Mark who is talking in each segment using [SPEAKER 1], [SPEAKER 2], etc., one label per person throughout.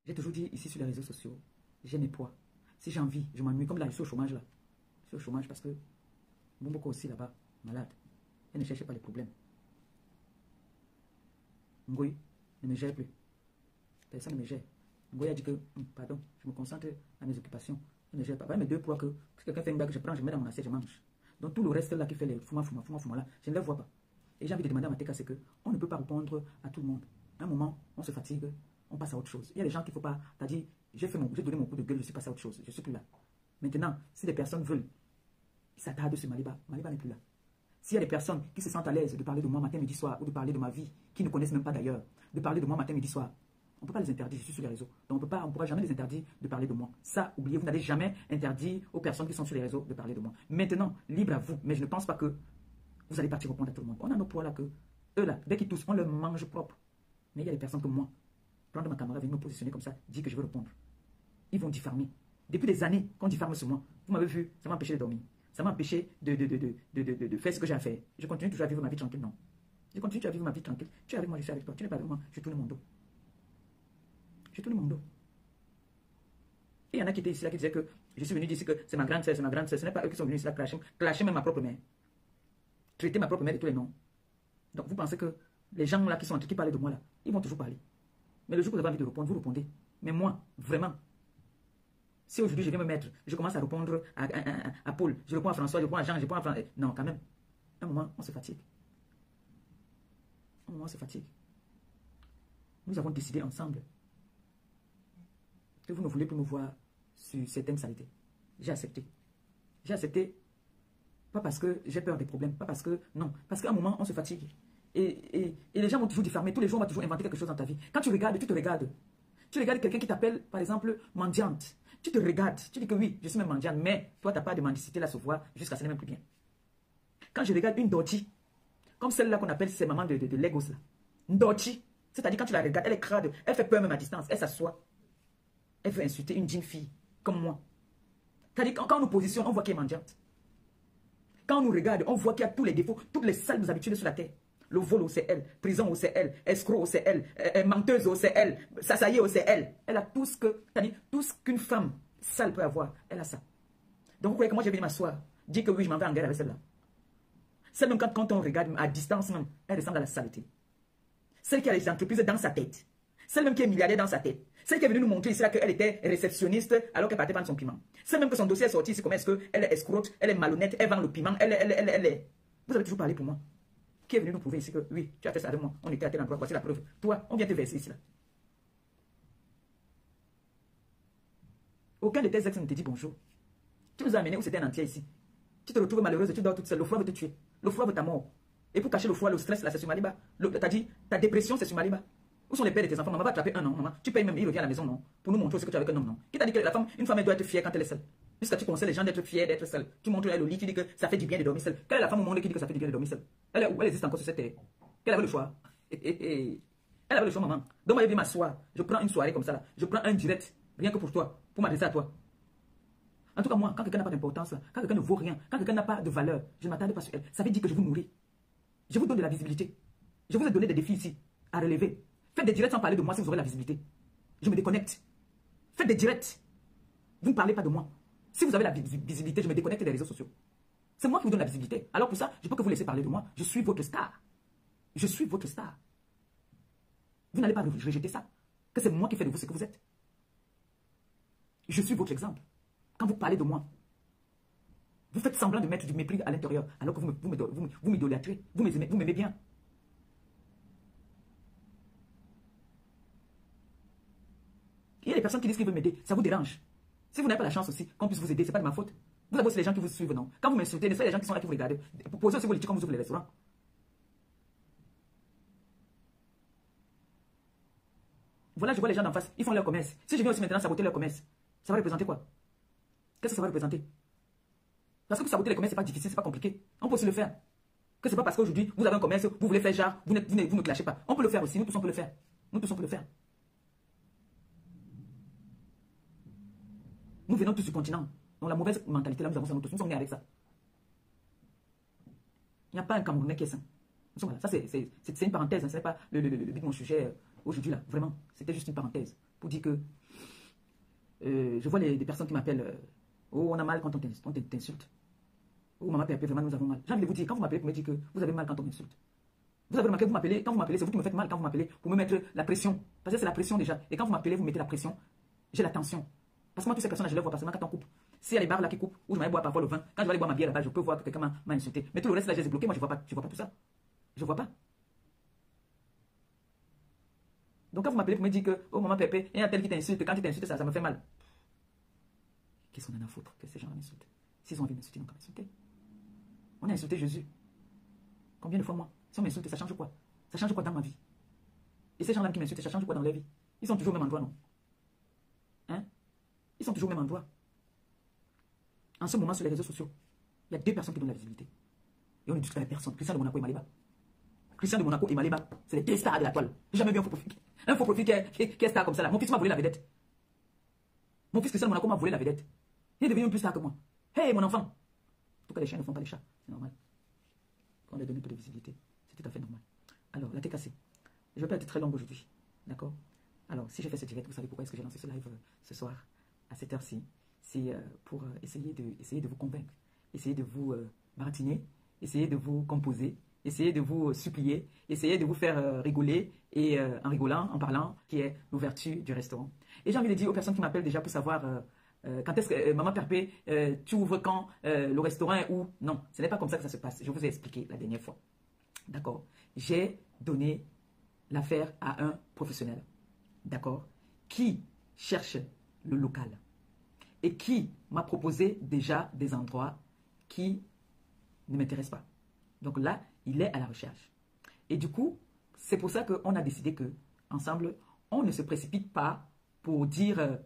[SPEAKER 1] J'ai toujours dit ici sur les réseaux sociaux, j'ai mes poids. Si j'ai envie, je m'ennuie. Comme là, je suis au chômage là. Je suis au chômage parce que beaucoup aussi là-bas, malade. Elle ne cherchait pas les problèmes. Ngoï ne me gère plus. Personne ne me gère. Ngoï a dit que, pardon, je me concentre à mes occupations. Elle ne gère pas. Voilà mes deux poids que si quelqu'un fait une bague, je prends, je mets dans mon assiette, je mange. Donc tout le reste là qui fait les fuma là, je ne les vois pas. Et j'ai envie de demander à Mateka, c'est qu'on ne peut pas répondre à tout le monde. À un moment, on se fatigue, on passe à autre chose. Il y a des gens qu'il ne faut pas. Tu as dit, j'ai donné mon coup de gueule, je suis passé à autre chose. Je ne suis plus là. Maintenant, si les personnes veulent s'attardent sur Maliba, Maliba n'est plus là. S'il y a des personnes qui se sentent à l'aise de parler de moi matin, midi, soir, ou de parler de ma vie, qui ne connaissent même pas d'ailleurs, de parler de moi matin, midi, soir, on ne peut pas les interdire, je suis sur les réseaux. Donc on ne pourra jamais les interdire de parler de moi. Ça, oubliez, vous n'allez jamais interdire aux personnes qui sont sur les réseaux de parler de moi. Maintenant, libre à vous, mais je ne pense pas que vous allez partir répondre à tout le monde. On a nos poids là que, eux là, dès qu'ils toussent, on leur mange propre. Mais il y a des personnes comme moi, prendre ma caméra, venir me positionner comme ça, dire que je veux répondre. Ils vont diffamer. Depuis des années qu'on diffame sur moi, vous m'avez vu, ça m'a empêché de dormir. Ça m'a empêché de faire ce que j'ai à faire. Je continue toujours à vivre ma vie tranquille, non. Je continue à vivre ma vie tranquille. Tu es avec moi, je suis avec toi. Tu n'es pas avec moi, je tourne mon dos. Je tourne mon dos. Et il y en a qui étaient ici là qui disaient que je suis venu dire que c'est ma grande sœur, c'est ma grande sœur. Ce n'est pas eux qui sont venus ici là clasher même ma propre mère. Traiter ma propre mère de tous les noms. Donc vous pensez que les gens là qui parlent de moi là, ils vont toujours parler. Mais le jour que vous avez envie de répondre, vous répondez. Mais moi, vraiment, si aujourd'hui je viens me mettre, je commence à répondre à Paul, je réponds à François, je réponds à Jean, je réponds à François. Non, quand même. À un moment, on se fatigue. À un moment, on se fatigue. Nous avons décidé ensemble que vous ne voulez plus me voir sur certaines saletés. J'ai accepté. J'ai accepté, pas parce que j'ai peur des problèmes, pas parce que, non, parce qu'à un moment, on se fatigue. Et les gens vont toujours diffamer, tous les jours, on va toujours inventer quelque chose dans ta vie. Quand tu regardes, tu te regardes. Tu regardes quelqu'un qui t'appelle, par exemple, mendiante. Tu te regardes, tu dis que oui, je suis même mendiante, mais toi, tu n'as pas de mendicité là, se voir, jusqu'à ce n'est même plus bien. Quand je regarde une Doti, comme celle-là qu'on appelle ses mamans de Lagos, là, une Doti, c'est-à-dire quand tu la regardes, elle est crade, elle fait peur même à distance, elle s'assoit. Elle veut insulter une jeune fille, comme moi. C'est-à-dire quand on nous positionne, on voit qu'elle est mendiante. Quand on nous regarde, on voit qu'il y a tous les défauts, toutes les sales habitudes sur la terre. Le vol, c'est elle. Prison, c'est elle. Escroc, c'est elle. Menteuse, c'est elle. Sassaillé, c'est elle. Elle a tout ce qu'une femme sale peut avoir. Elle a ça. Donc, vous croyez que moi, j'ai venu m'asseoir, dire que oui, je m'en vais en guerre avec celle-là. Celle même quand on regarde à distance même, elle ressemble à la saleté. Celle qui a les entreprises dans sa tête. Celle même qui est milliardaire dans sa tête. Celle qui est venue nous montrer ici qu'elle était réceptionniste alors qu'elle partait vendre son piment. Celle même que son dossier est sorti ici, comment est-ce qu'elle est escroque, elle est malhonnête, elle vend le piment, elle est... Vous avez toujours parlé pour moi. Qui est venu nous prouver ici que oui, tu as fait ça de moi, on était à tel endroit, voici la preuve. Toi, on vient te verser ici là. Aucun de tes ex ne te dit bonjour. Tu nous as amené où c'était un entier ici. Tu te retrouves malheureuse, tu dors toute seule, le froid veut te tuer. Le froid veut ta mort. Et pour cacher le froid, le stress là, c'est sur Maliba. T'as dit, ta dépression, c'est sur Maliba. Où sont les pères de tes enfants? Maman va attraper un an, maman. Tu payes même, il revient à la maison, non? Pour nous montrer aussi que tu es avec un homme, non? Qui t'a dit que une femme, elle doit être fière quand elle est seule? Jusqu'à tu conseilles les gens d'être fiers, d'être seuls. Tu montres elle au lit, tu dis que ça fait du bien de dormir seule. Quelle est la femme au monde qui dit que ça fait du bien de dormir seule? Elle est où? Elle existe encore sur cette terre. Quelle avait le choix? Elle avait le choix, maman. Donc, moi, je vais m'asseoir. Je prends une soirée comme ça, là. Je prends un direct, rien que pour toi, pour m'adresser à toi. En tout cas, moi, quand quelqu'un n'a pas d'importance, quand quelqu'un ne vaut rien, quand quelqu'un n'a pas de valeur, je ne m'attarde pas sur elle. Ça veut dire que je vous nourris. Je vous donne de la visibilité. Je vous ai donné des défis ici à relever. Faites des directs sans parler de moi si vous aurez la visibilité. Je me déconnecte. Faites des directs. Vous ne parlez pas de moi. Si vous avez la visibilité, je me déconnecte des réseaux sociaux. C'est moi qui vous donne la visibilité. Alors pour ça, je peux que vous laisser parler de moi. Je suis votre star. Je suis votre star. Vous n'allez pas rejeter ça. Que c'est moi qui fais de vous ce que vous êtes. Je suis votre exemple. Quand vous parlez de moi, vous faites semblant de mettre du mépris à l'intérieur, alors que vous m'idolâtrez, vous m'aimez bien. Il y a des personnes qui disent qu'ils veulent m'aider, ça vous dérange. Si vous n'avez pas la chance aussi qu'on puisse vous aider, ce n'est pas de ma faute. Vous avez aussi les gens qui vous suivent, non? Quand vous m'insultez, ne soyez les gens qui sont là qui vous regardent. Posez aussi vos litiges quand vous ouvrez les restaurants. Voilà, je vois les gens d'en face, ils font leur commerce. Si je viens aussi maintenant saboter leur commerce, ça va représenter quoi? Qu'est-ce que ça va représenter? Parce que pour saboter les commerces, ce n'est pas difficile, ce n'est pas compliqué. On peut aussi le faire. Que ce n'est pas parce qu'aujourd'hui, vous avez un commerce, vous voulez faire genre, vous ne clashez pas. On peut le faire aussi, nous tous on peut le faire. Nous tous on peut le faire. Nous venons tous du continent. Donc la mauvaise mentalité, là, nous avons ça, nous sommes nés avec ça. Il n'y a pas un Camerounais qui est sain. Voilà, ça c'est une parenthèse, hein, ce n'est pas le but de mon sujet aujourd'hui là, vraiment. C'était juste une parenthèse pour dire que Je vois des personnes qui m'appellent, oh, on a mal quand on t'insulte. Oh, maman Pépé, vraiment, nous avons mal. J'ai envie de vous dire, quand vous m'appelez pour me dire que vous avez mal quand on m'insulte. Vous avez remarqué, vous m'appelez, quand vous m'appelez, c'est vous qui me faites mal quand vous m'appelez pour me mettre la pression. Parce que c'est la pression déjà. Et quand vous m'appelez, vous mettez la pression. J'ai la tension. Parce que moi, toutes ces personnes-là, je les vois pas seulement quand on coupe. S'il y a les bars là qui coupent, ou je vais boire parfois le vin, quand je vais aller boire ma bière là-bas, je peux voir que quelqu'un m'a insulté. Mais tout le reste là, je les ai bloqués, moi, je vois pas tout ça. Je vois pas. Donc quand vous m'appelez pour me dire que, oh maman Pépé, il y a tel qui t'insulte, quand tu t'insultes, ça me fait mal. Qu'est-ce qu'on en a à foutre que ces gens-là m'insultent? S'ils ont envie de m'insulter, ils n'ont qu'à m'insulter. On a insulté Jésus. Combien de fois moi? Si on m'insulte, ça change quoi? Ça change quoi dans ma vie? Et ces gens-là qui m'insultent, ça change quoi dans leur vie? Ils sont toujours au même endroit, non? Hein? Ils sont toujours au même endroit. En ce moment, sur les réseaux sociaux, il y a 2 personnes qui donnent la visibilité. Et on ne discute avec personne. Christian de Monaco et Maliba. Christian de Monaco et Maliba, c'est les 2 stars de la toile. J'ai jamais vu un faux profil. Un faux profil qui est star comme ça là. Mon fils m'a volé la vedette. Mon fils Christian de Monaco m'a volé la vedette. Il est devenu un plus star que moi. Hey mon enfant. En tout cas, les chiens ne font pas les chats. C'est normal. On leur donne un peu de visibilité. C'est tout à fait normal. Alors, la TKC. Je vais pas être très longue aujourd'hui. D'accord? Alors, si j'ai fait ce direct, vous savez pourquoi est-ce que j'ai lancé ce live ce soir, à cette heure-ci. C'est pour essayer de vous convaincre. Essayer de vous maratiner. Essayer de vous composer. Essayer de vous supplier. Essayer de vous faire rigoler. Et en rigolant, en parlant, qui est l'ouverture du restaurant. Et j'ai envie de dire aux personnes qui m'appellent déjà pour savoir... quand est-ce que, maman Perpé, tu ouvres quand le restaurant est où? Non, ce n'est pas comme ça que ça se passe. Je vous ai expliqué la dernière fois. D'accord? J'ai donné l'affaire à un professionnel. D'accord? Qui cherche le local. Et qui m'a proposé déjà des endroits qui ne m'intéressent pas. Donc là, il est à la recherche. Et du coup, c'est pour ça qu'on a décidé que, ensemble, on ne se précipite pas pour dire...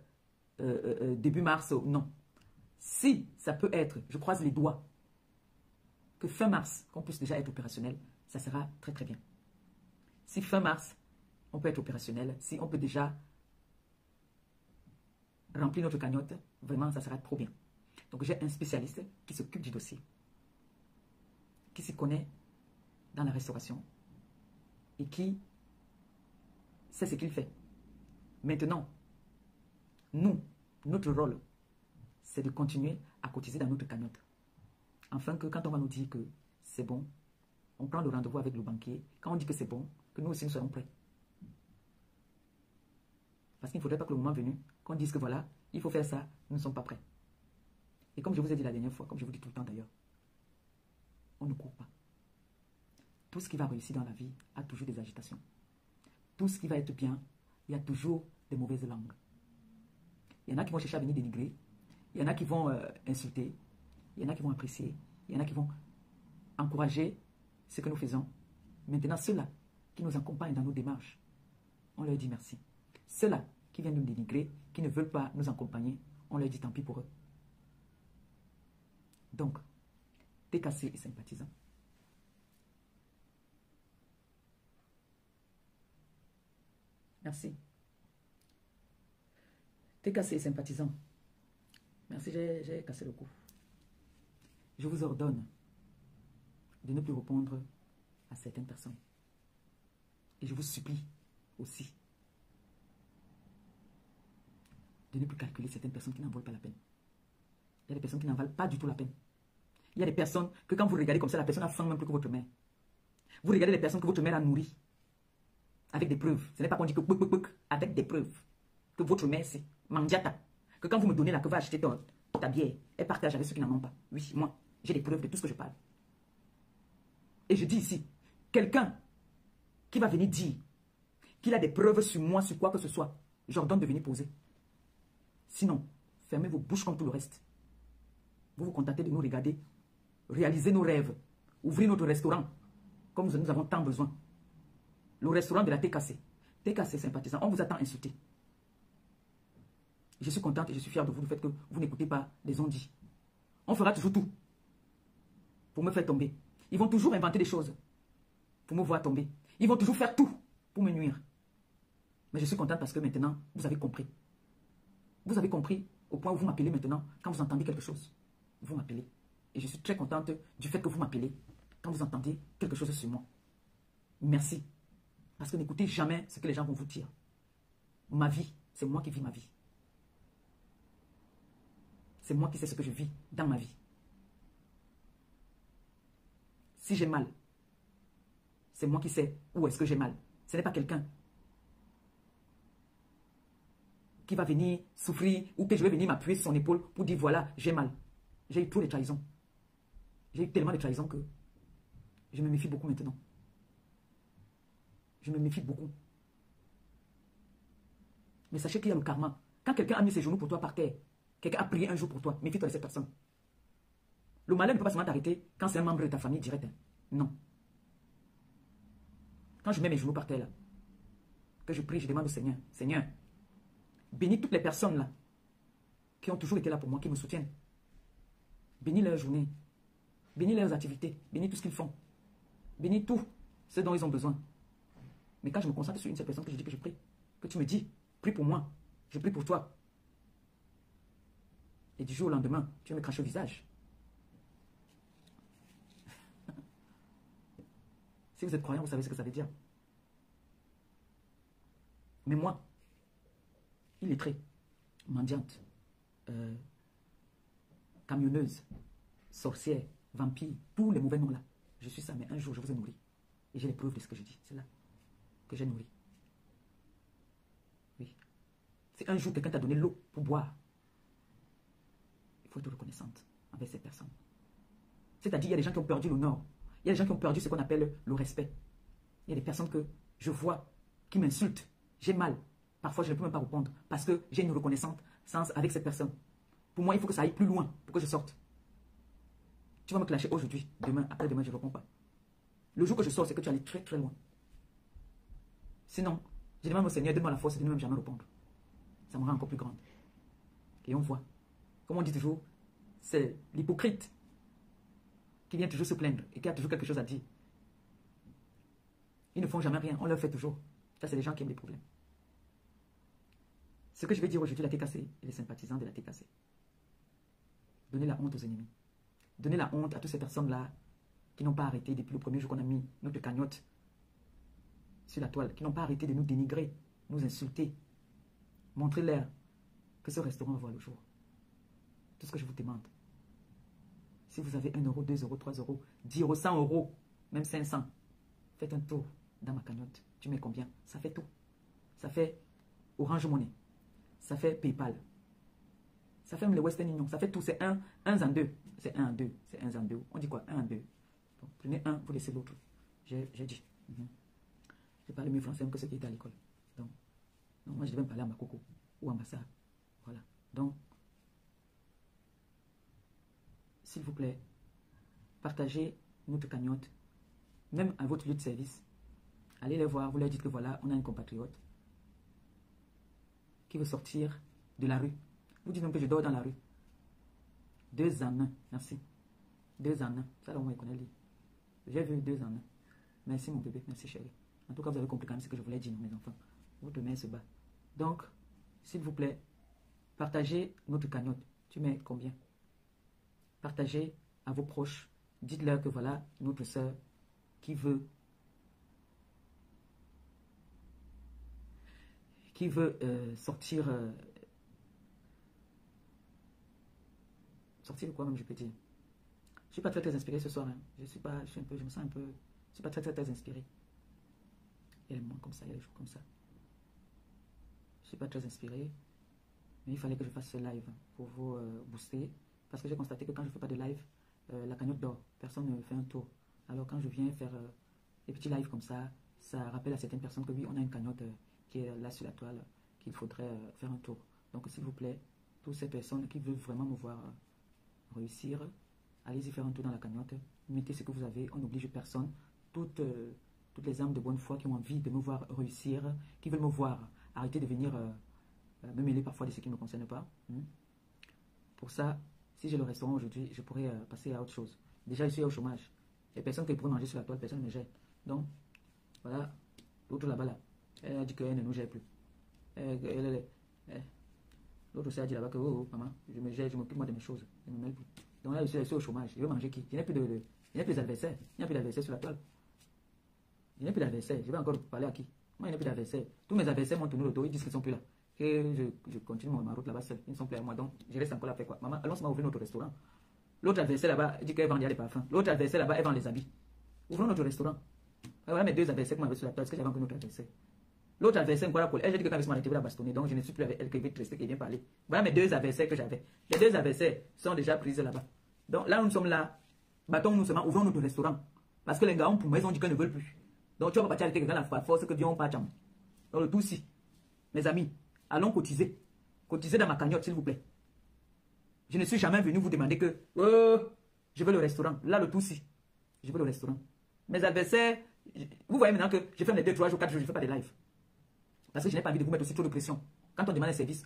[SPEAKER 1] début mars, non. Si ça peut être, je croise les doigts, que fin mars, qu'on puisse déjà être opérationnel, ça sera très très bien. Si fin mars, on peut être opérationnel, si on peut déjà remplir notre cagnotte, vraiment ça sera trop bien. Donc j'ai un spécialiste qui s'occupe du dossier, qui s'y connaît dans la restauration et qui sait ce qu'il fait. Maintenant, nous, notre rôle, c'est de continuer à cotiser dans notre cagnotte. Afin que quand on va nous dire que c'est bon, on prend le rendez-vous avec le banquier. Quand on dit que c'est bon, que nous aussi nous soyons prêts. Parce qu'il ne faudrait pas que le moment venu, qu'on dise que voilà, il faut faire ça, nous ne sommes pas prêts. Et comme je vous ai dit la dernière fois, comme je vous dis tout le temps d'ailleurs, on ne court pas. Tout ce qui va réussir dans la vie a toujours des agitations. Tout ce qui va être bien, il y a toujours des mauvaises langues. Il y en a qui vont chercher à venir dénigrer. Il y en a qui vont insulter. Il y en a qui vont apprécier. Il y en a qui vont encourager ce que nous faisons. Maintenant, ceux-là qui nous accompagnent dans nos démarches, on leur dit merci. Ceux-là qui viennent nous dénigrer, qui ne veulent pas nous accompagner, on leur dit tant pis pour eux. Donc, TKC et sympathisants. Merci. TKC et sympathisants. Merci, j'ai cassé le cou. Je vous ordonne de ne plus répondre à certaines personnes. Et je vous supplie aussi de ne plus calculer certaines personnes qui n'en valent pas la peine. Il y a des personnes qui n'en valent pas du tout la peine. Il y a des personnes que quand vous regardez comme ça, la personne a faim même plus que votre mère. Vous regardez les personnes que votre mère a nourries avec des preuves. Ce n'est pas qu'on dit que avec des preuves. Que votre mère, c'est mandiata. Que quand vous me donnez là, que va acheter ta bière, elle partage avec ceux qui n'en ont pas. Oui, moi, j'ai des preuves de tout ce que je parle. Et je dis ici, quelqu'un qui va venir dire qu'il a des preuves sur moi, sur quoi que ce soit, j'ordonne de venir poser. Sinon, fermez vos bouches comme tout le reste. Vous vous contentez de nous regarder, réaliser nos rêves, ouvrir notre restaurant, comme nous avons tant besoin. Le restaurant de la TKC. TKC sympathisant, on vous attend insulter. Je suis contente et je suis fière de vous, du fait que vous n'écoutez pas les on-dit. On fera toujours tout pour me faire tomber. Ils vont toujours inventer des choses pour me voir tomber. Ils vont toujours faire tout pour me nuire. Mais je suis contente parce que maintenant, vous avez compris. Vous avez compris au point où vous m'appelez maintenant quand vous entendez quelque chose. Vous m'appelez. Et je suis très contente du fait que vous m'appelez quand vous entendez quelque chose sur moi. Merci. Parce que n'écoutez jamais ce que les gens vont vous dire. Ma vie, c'est moi qui vis ma vie. C'est moi qui sais ce que je vis dans ma vie. Si j'ai mal, c'est moi qui sais où est-ce que j'ai mal. Ce n'est pas quelqu'un qui va venir souffrir ou que je vais venir m'appuyer sur son épaule pour dire voilà, j'ai mal. J'ai eu trop de trahisons. J'ai eu tellement de trahisons que je me méfie beaucoup maintenant. Je me méfie beaucoup. Mais sachez qu'il y a le karma. Quand quelqu'un a mis ses genoux pour toi par terre, quelqu'un a prié un jour pour toi, méfie-toi de cette personne. Le malheur ne peut pas seulement t'arrêter quand c'est un membre de ta famille direct. Non. Quand je mets mes genoux par terre là, que je prie, je demande au Seigneur, Seigneur, bénis toutes les personnes là qui ont toujours été là pour moi, qui me soutiennent. Bénis leur journée. Bénis leurs activités. Bénis tout ce qu'ils font. Bénis tout ce dont ils ont besoin. Mais quand je me concentre sur une seule personne, que je dis que je prie, que tu me dis, prie pour moi, je prie pour toi. Et du jour au lendemain, tu vas me cracher au visage. Si vous êtes croyant, vous savez ce que ça veut dire. Mais moi, illettrée, mendiante, camionneuse, sorcière, vampire, tous les mauvais noms là, je suis ça, mais un jour je vous ai nourri. Et j'ai les preuves de ce que je dis. C'est là que j'ai nourri. Oui. Si un jour quelqu'un t'a donné l'eau pour boire, il faut être reconnaissante avec cette personne. C'est-à-dire, il y a des gens qui ont perdu l'honneur. Il y a des gens qui ont perdu ce qu'on appelle le respect. Il y a des personnes que je vois qui m'insultent. J'ai mal. Parfois, je ne peux même pas répondre parce que j'ai une reconnaissance avec cette personne. Pour moi, il faut que ça aille plus loin pour que je sorte. Tu vas me clasher aujourd'hui, demain, après-demain, je ne réponds pas. Le jour que je sors, c'est que tu allais très très loin. Sinon, je demande au Seigneur, donne-moi la force de ne même jamais répondre. Ça me rend encore plus grande. Et on voit. Comme on dit toujours, c'est l'hypocrite qui vient toujours se plaindre et qui a toujours quelque chose à dire. Ils ne font jamais rien, on leur fait toujours. Ça, c'est les gens qui aiment les problèmes. Ce que je vais dire aujourd'hui, la TKC et les sympathisants de la TKC. Donnez la honte aux ennemis. Donnez la honte à toutes ces personnes-là qui n'ont pas arrêté depuis le premier jour qu'on a mis notre cagnotte sur la toile, qui n'ont pas arrêté de nous dénigrer, nous insulter. Montrez-leur que ce restaurant va voir le jour. Tout ce que je vous demande. Si vous avez 1 euro, 2 euros, 3 euros, 10 euros, 100 euros, même 500, faites un tour dans ma cagnotte. Tu mets combien? Ça fait tout. Ça fait Orange Money. Ça fait PayPal. Ça fait même le Western Union. Ça fait tout. C'est 1 en 2. C'est 1 en 2. C'est 1 en 2. On dit quoi? 1 en 2. Donc, prenez un, vous laissez l'autre. J'ai dit. Je parle mieux français que ceux qui étaient à l'école. Donc, moi, je devais me parler à ma coco ou à ma soeur. Voilà. Donc, s'il vous plaît, partagez notre cagnotte, même à votre lieu de service. Allez les voir, vous leur dites que voilà, on a un compatriote qui veut sortir de la rue. Vous dites même que je dors dans la rue. 2 en 1, merci. 2 en 1, ça là on connaît lire. J'ai vu 2 en 1. Merci mon bébé, merci chérie. En tout cas, vous avez compris quand même ce que je voulais dire, mes enfants. Votre main se bat. Donc, s'il vous plaît, partagez notre cagnotte. Tu mets combien? Partagez à vos proches. Dites-leur que voilà, notre soeur qui veut sortir sortir de quoi même je peux dire. Je suis pas très inspiré ce soir. Hein. Je me sens un peu, je suis pas très inspiré. Il y a les mois comme ça, il y a les jours comme ça. Je suis pas très inspiré, mais il fallait que je fasse ce live pour vous booster, parce que j'ai constaté que quand je fais pas de live, la cagnotte dort, personne ne fait un tour. Alors quand je viens faire des petits lives comme ça, ça rappelle à certaines personnes que oui, on a une cagnotte qui est là sur la toile, qu'il faudrait faire un tour. Donc s'il vous plaît, toutes ces personnes qui veulent vraiment me voir réussir, allez-y faire un tour dans la cagnotte, mettez ce que vous avez, on n'oblige personne. Toutes les âmes de bonne foi qui ont envie de me voir réussir, qui veulent me voir arrêter de venir me mêler parfois de ce qui ne me concerne pas. Pour ça, si j'ai le restaurant aujourd'hui, je pourrais passer à autre chose. Déjà, je suis au chômage. Les personnes qui pourraient manger sur la toile, personne ne me gère. Donc, voilà, l'autre là-bas, là, elle a dit qu'elle ne nous gère plus. L'autre aussi a dit là-bas que, oh, maman, je me gère, je m'occupe moi de mes choses. Je ne me mêle plus. Donc là, je suis au chômage. Je veux manger qui? Il n'y a plus d'adversaire. Il n'y a plus d'adversaire sur la toile. Il n'y a plus d'adversaire. Je vais encore parler à qui? Moi, il n'y a plus d'adversaire. Tous mes adversaires m'ont tourné le dos. Ils disent qu'ils ne sont plus là. Et je continue ma route là-bas seul. Ils ne sont plus à moi. Donc, je reste encore là faire quoi? Maman, allons-y ouvrir notre restaurant. L'autre adversaire là-bas dit qu'elle vend des parfums. L'autre adversaire là-bas, elle vend les habits. Ouvrons notre restaurant. Voilà mes deux adversaires qui m'avaient sur la table. Est-ce que j'avais encore notre adversaire? L'autre adversaire, elle dit que quand elle m'arrêter, elle va bastonner. Donc, je ne suis plus avec elle, qui veut rester, qui vient parler. Voilà mes deux adversaires que j'avais. Les deux adversaires sont déjà prises là-bas. Donc, là, nous sommes là. Battons-nous seulement, ouvrons notre restaurant. Parce que les gars, pour moi, ils ont dit qu'ils ne veulent plus. Donc, tu vas pas partir avec quelqu'un à la force que Dieu n'a pas jam. Donc, le tout si. Mes amis, allons cotiser. Cotiser dans ma cagnotte, s'il vous plaît. Je ne suis jamais venu vous demander que je veux le restaurant. Là, le tout si. Je veux le restaurant. Mes adversaires, vous voyez maintenant que je fais les 2, 3 jours, 4 jours, je ne fais pas de live. Parce que je n'ai pas envie de vous mettre aussi trop de pression. Quand on demande un service,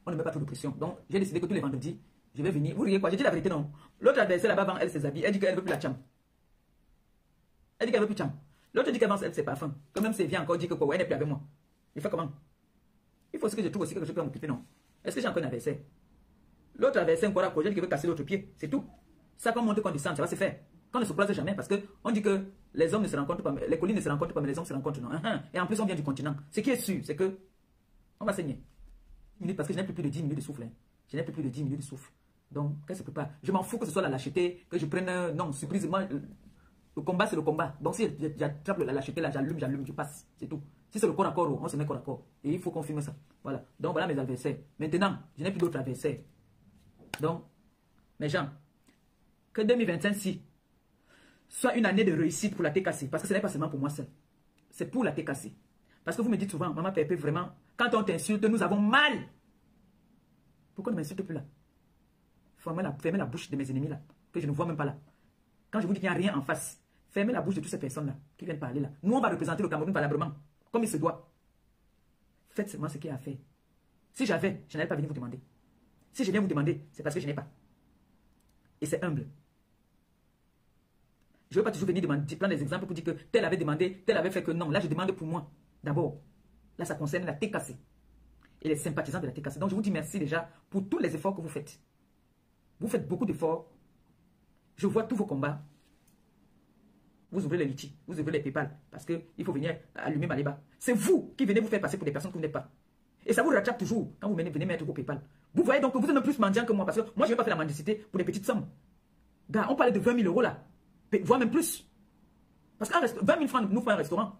[SPEAKER 1] on ne met pas trop de pression. Donc, j'ai décidé que tous les vendredis, je vais venir. Vous riez quoi? J'ai dit la vérité, non? L'autre adversaire là-bas vend elle ses habits. Elle dit qu'elle ne veut plus la cham. Elle dit qu'elle ne veut plus cham. L'autre dit qu'elle vend elle ses parfums. Quand même, c'est vient encore dire que quoi? Elle n'est plus avec moi. Il fait comment? Il faut aussi que je trouve aussi quelque chose qui va m'occuper, non? Est-ce que j'ai encore un adversaire? L'autre adversaire, encore un projet qui veut casser l'autre pied. C'est tout. Ça, quand on monte, qu'on descend, ça va se faire. Quand on ne se croise jamais, parce qu'on dit que les hommes ne se rencontrent pas, les collines ne se rencontrent pas, mais les hommes se rencontrent, non? Et en plus, on vient du continent. Ce qui est sûr, c'est que on va saigner. Parce que je n'ai plus de 10 minutes de souffle. Hein. Je n'ai plus de 10 minutes de souffle. Donc, qu'est-ce que ça peut pas? Je m'en fous que ce soit la lâcheté, que je prenne. Non, surprise. Moi, le combat, c'est le combat. Donc, si j'attrape la lâcheté, là, j'allume, je passe. C'est tout. Si c'est le corps à corps, on se met corps à corps. Et il faut confirmer ça. Voilà. Donc, voilà mes adversaires. Maintenant, je n'ai plus d'autres adversaires. Donc, mes gens, que 2025 soit une année de réussite pour la TKC. Parce que ce n'est pas seulement pour moi seul. C'est pour la TKC. Parce que vous me dites souvent, maman Pépé, vraiment, quand on t'insulte, nous avons mal. Pourquoi ne m'insulte plus là? Fermez la bouche de mes ennemis là, que je ne vois même pas là. Quand je vous dis qu'il n'y a rien en face, fermez la bouche de toutes ces personnes là, qui viennent parler là. Nous, on va représenter le Cameroun valablement, comme il se doit. Faites seulement ce qu'il y a à faire. Si j'avais, je n'allais pas venir vous demander. Si je viens vous demander, c'est parce que je n'ai pas. Et c'est humble. Je ne veux pas toujours venir prendre des exemples pour dire que tel avait demandé, tel avait fait que non. Là, je demande pour moi. D'abord, là, ça concerne la TKC et les sympathisants de la TKC. Donc, je vous dis merci déjà pour tous les efforts que vous faites. Vous faites beaucoup d'efforts. Je vois tous vos combats. Vous ouvrez les Litchi, vous ouvrez les PayPal, parce qu'il faut venir allumer Maliba. C'est vous qui venez vous faire passer pour des personnes que vous n'êtes pas. Et ça vous rattrape toujours quand vous venez mettre vos PayPal. Vous voyez donc que vous êtes plus mendiant que moi, parce que moi, je ne vais pas faire la mendicité pour des petites sommes. Gars, on parlait de 20 000 € là, voire même plus. Parce que 20 000 francs nous font un restaurant.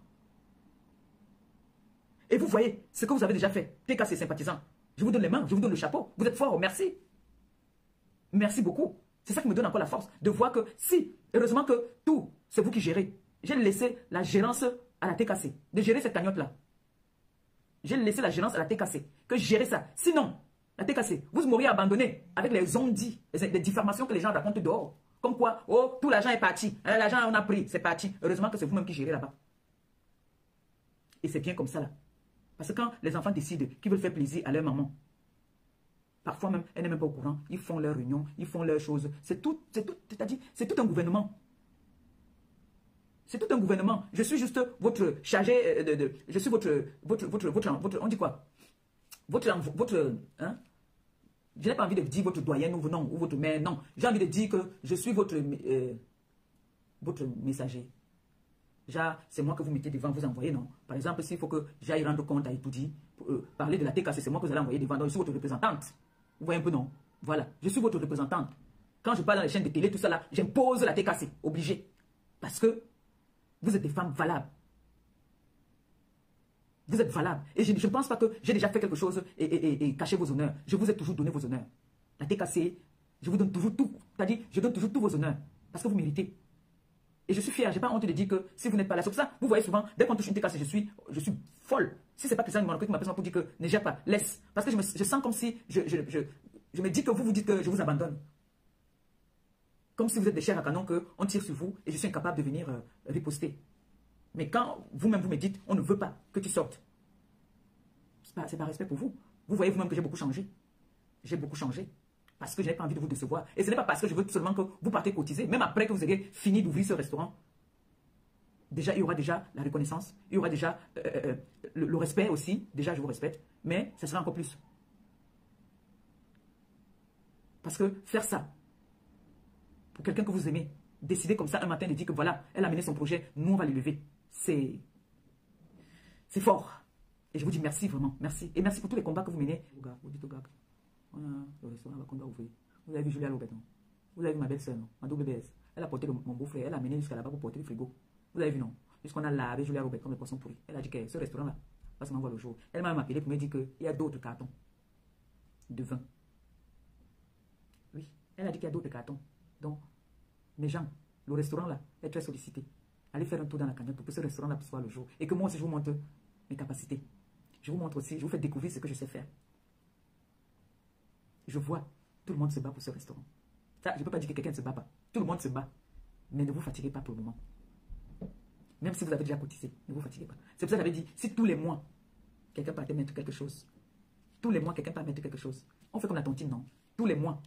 [SPEAKER 1] Et vous voyez ce que vous avez déjà fait. TKC sympathisants. Je vous donne les mains, je vous donne le chapeau. Vous êtes forts, merci. Merci beaucoup. C'est ça qui me donne encore la force de voir que si, heureusement que tout, c'est vous qui gérez. J'ai laissé la gérance à la TKC, de gérer cette cagnotte-là. J'ai laissé la gérance à la TKC, que gérer ça. Sinon, la TKC, vous m'auriez abandonné avec les ondits, les diffamations que les gens racontent dehors. Comme quoi, oh, tout l'argent est parti. L'argent, on a pris, c'est parti. Heureusement que c'est vous-même qui gérez là-bas. Et c'est bien comme ça là. Parce que quand les enfants décident qu'ils veulent faire plaisir à leur maman, parfois même, elle n'est même pas au courant. Ils font leurs réunions, ils font leurs choses. C'est tout, c'est-à-dire, c'est tout un gouvernement. C'est tout un gouvernement. Je suis juste votre chargé je suis votre, on dit quoi? Hein? Je n'ai pas envie de dire votre doyenne ou non, ou votre mère, non. J'ai envie de dire que je suis votre messager. Genre, c'est moi que vous mettez devant, vous envoyez, non? Par exemple, s'il faut que j'aille rendre compte à Itoudi, parler de la TKC, c'est moi que vous allez envoyer devant. Donc, je suis votre représentante. Vous voyez un peu, non? Voilà, je suis votre représentante. Quand je parle dans les chaînes de télé, tout ça là, j'impose la TKC, obligé. Parce que vous êtes des femmes valables. Vous êtes valables. Et je ne pense pas que j'ai déjà fait quelque chose et caché vos honneurs. Je vous ai toujours donné vos honneurs. La TKC, je vous donne toujours tout. C'est-à-dire, je donne toujours tous vos honneurs. Parce que vous méritez. Et je suis fier, je n'ai pas honte de dire que si vous n'êtes pas là, c'est pour ça, vous voyez souvent, dès qu'on touche une TKC, je suis folle. Si ce n'est pas Christian Monaco qui m'appelle pour dire que ne gère pas, laisse. Parce que je sens comme si, je me dis que vous dites que je vous abandonne. Comme si vous êtes des chairs à canon, qu'on tire sur vous et je suis incapable de venir riposter. Mais quand vous-même vous me dites, on ne veut pas que tu sortes, c'est pas respect pour vous. Vous voyez vous-même que j'ai beaucoup changé. J'ai beaucoup changé. Parce que je n'ai pas envie de vous décevoir. Et ce n'est pas parce que je veux seulement que vous partez cotiser. Même après que vous ayez fini d'ouvrir ce restaurant. Déjà, il y aura déjà la reconnaissance. Il y aura déjà le respect aussi. Déjà, je vous respecte. Mais ça sera encore plus. Parce que faire ça, pour quelqu'un que vous aimez, décider comme ça un matin de dire que voilà, elle a mené son projet, nous on va l'élever. C'est fort. Et je vous dis merci vraiment, merci. Et merci pour tous les combats que vous menez. Vous dites au gars, on a le restaurant qu'on doit ouvrir. Vous avez vu Julia Lopet, non? Vous avez vu ma belle-sœur, non? Ma double BS. Elle a porté mon beau-frère, elle a amené jusqu'à là-bas pour porter le frigo. Vous avez vu, non? Puisqu'on a lavé Julia Robert comme le poisson pourri. Elle a dit que ce restaurant-là va se m'envoyer le jour. Elle m'a même appelé pour me dire qu'il y a d'autres cartons de vin. Oui, elle a dit qu'il y a d'autres cartons. Donc, mes gens, le restaurant-là est très sollicité. Allez faire un tour dans la cagnotte pour que ce restaurant-là puisse voir le jour. Et que moi aussi, je vous montre mes capacités. Je vous montre aussi, je vous fais découvrir ce que je sais faire. Je vois, tout le monde se bat pour ce restaurant. Ça, je ne peux pas dire que quelqu'un ne se bat pas. Tout le monde se bat. Mais ne vous fatiguez pas pour le moment. Même si vous avez déjà cotisé, ne vous fatiguez pas. C'est pour ça que j'avais dit, si tous les mois, quelqu'un peut mettre quelque chose, tous les mois, quelqu'un peut mettre quelque chose, on fait comme la tontine, non? Tous les mois,